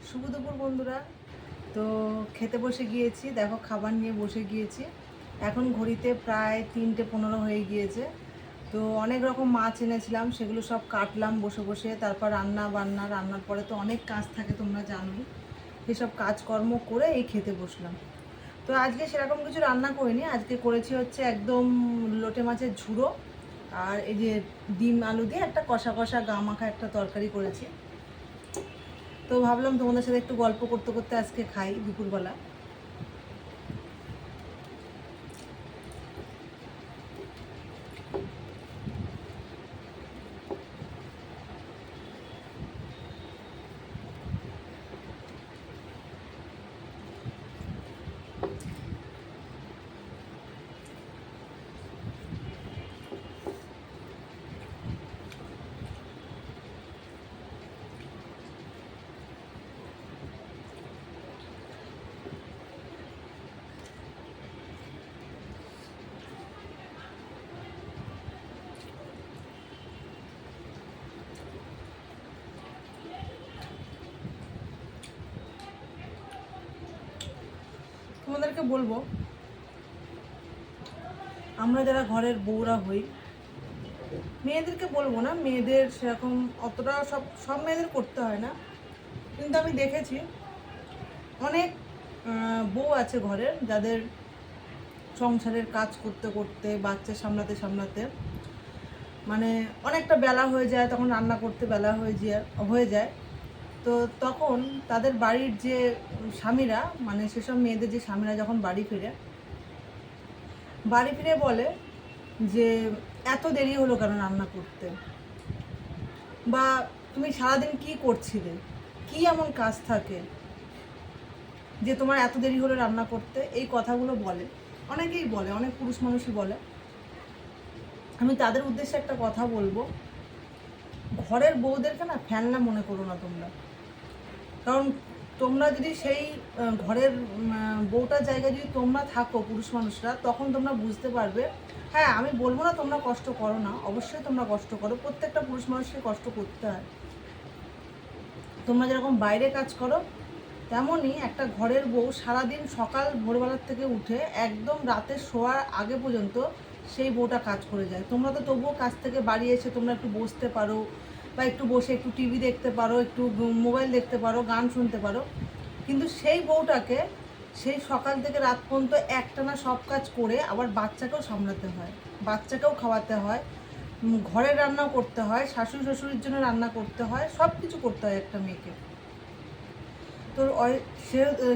শুভ দুপুর বন্ধুরা। তো খেতে বসে গিয়েছি, দেখো খাবার নিয়ে বসে গিয়েছি। এখন ঘড়িতে প্রায় 3:15 হয়ে গিয়েছে। তো অনেক রকম মাছ এনেছিলাম, সেগুলো সব কাটলাম বসে বসে। তারপর রান্নার পরে তো অনেক কাজ থাকে, তোমরা জানোই। সেসব কাজকর্ম করে এই খেতে বসলাম। তো আজকে সেরকম কিছু রান্না করিনি, আজকে করেছি হচ্ছে একদম লোটে মাছের ঝুড়ো, আর এই যে ডিম আলু দিয়ে একটা কষা কষা গা মাখা একটা তরকারি করেছি। তো ভাবলাম তোমাদের সাথে একটু গল্প করতে করতে আজকে খাই দুপুরবেলা। তোমাদেরকে বলবো, আমরা যারা ঘরের বউরা হই, মেয়েদেরকে বলবো না, মেয়েদের সেরকম অতটা সব সব মেয়েদের করতে হয় না, কিন্তু আমি দেখেছি অনেক বউ আছে ঘরের, যাদের সংসারের কাজ করতে করতে বাচ্চা সামলাতে সামলাতে মানে অনেকটা বেলা হয়ে যায়, তখন রান্না করতে বেলা হয়ে যায়। তো তখন তাদের বাড়ির যে স্বামীরা, মানে সেসব মেয়েদের যে স্বামীরা যখন বাড়ি ফিরে বলে যে এত দেরি হলো কেন রান্না করতে, বা তুমি সারাদিন কি করছিলে, কি এমন কাজ থাকে যে তোমার এত দেরি হলো রান্না করতে। এই কথাগুলো বলে, অনেকেই বলে, অনেক পুরুষ মানুষই বলে। আমি তাদের উদ্দেশ্যে একটা কথা বলবো, ঘরের বউদেরকে না ফেলনা মনে করো না তোমরা। কারণ তোমরা যদি সেই ঘরের বউটার জায়গায় যদি তোমরা থাকো পুরুষ মানুষরা, তখন তোমরা বুঝতে পারবে। হ্যাঁ, আমি বলবো না তোমরা কষ্ট করো না, অবশ্যই তোমরা কষ্ট করো, প্রত্যেকটা পুরুষ মানুষকে কষ্ট করতে হয়। তোমরা যেরকম বাইরে কাজ করো, তেমনই একটা ঘরের বউ সারাদিন সকাল ভোরবেলার থেকে উঠে একদম রাতে শোয়ার আগে পর্যন্ত সেই বউটা কাজ করে যায়। তোমরা তো তবুও কাজ থেকে বাড়ি এসে তোমরা একটু বসতে পারো, বা একটু বসে একটু টিভি দেখতে পারো, একটু মোবাইল দেখতে পারো, গান শুনতে পারো। কিন্তু সেই বউটাকে সেই সকাল থেকে রাত পর্যন্ত একটানা সব কাজ করে আবার বাচ্চাকেও সামলাতে হয়, বাচ্চাকেও খাওয়াতে হয়, ঘরের রান্নাও করতে হয়, শাশুড়ি শ্বশুরের জন্য রান্না করতে হয়, সব কিছু করতে হয় একটা মেয়েকে। তো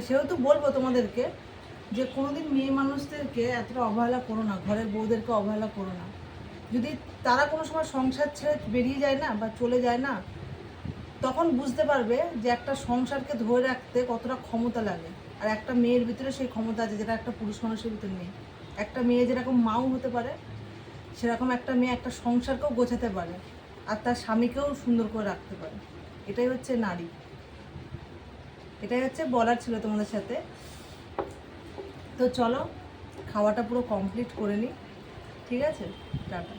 সেহেতু বলবো তোমাদেরকে যে কোনোদিন মেয়ে মানুষদেরকে এতটা অবহেলা করো না, ঘরের বউদেরকে অবহেলা করো না। যদি তারা কোনো সময় সংসার ছেড়ে বেরিয়ে যায় না বা চলে যায় না, তখন বুঝতে পারবে যে একটা সংসারকে ধরে রাখতে কতটা ক্ষমতা লাগে। আর একটা মেয়ের ভিতরে সেই ক্ষমতা আছে, যেটা একটা পুরুষ মানুষের ভিতরে নেই। একটা মেয়ে যেরকম মাও হতে পারে, সেরকম একটা মেয়ে একটা সংসারকেও গোছাতে পারে, আর তার স্বামীকেও সুন্দর করে রাখতে পারে। এটাই হচ্ছে নারী। এটাই হচ্ছে বলার ছিল তোমাদের সাথে। তো চলো, খাওয়াটা পুরো কমপ্লিট করে নিই। ঠিক আছে, টাটা।